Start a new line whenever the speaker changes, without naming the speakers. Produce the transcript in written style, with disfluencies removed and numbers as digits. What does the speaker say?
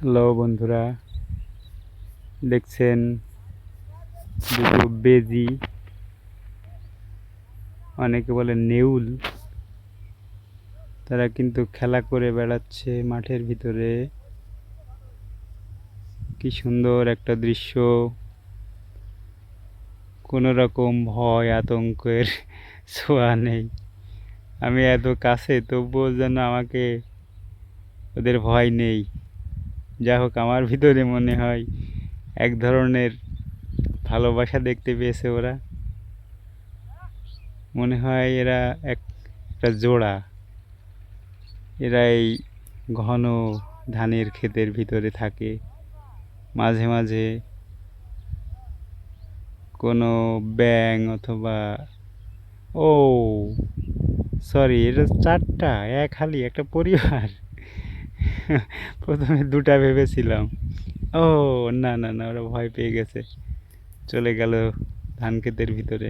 Hello বন্ধুরা, দেখছেন দুটো বেজি, অনেকে বলে নেউল। তারা কিন্তু খেলা করে বেড়াচ্ছে মাঠের ভিতরে। কি সুন্দর একটা দৃশ্য, কোনো রকম ভয় আতঙ্কের ছোঁয়া নেই। আমি এত কাছে তবুও যেন আমাকে ওদের ভয় নেই। যা হোক, আমার ভিতরে মনে হয় এক ধরনের ভালোবাসা দেখতে পেয়েছে ওরা। মনে হয় এরা একটা জোড়া। এরা এই ঘন ধানের ক্ষেতের ভিতরে থাকে। মাঝে মাঝে কোনো ব্যাঙ অথবা ও সরি, এটা চারটা, এক হালি একটা পরিবার। প্রথমে দুটা ভেবেছিলাম। ও না না না, ওরা ভয় পেয়ে গেছে, চলে গেল ধান ক্ষেতের ভিতরে।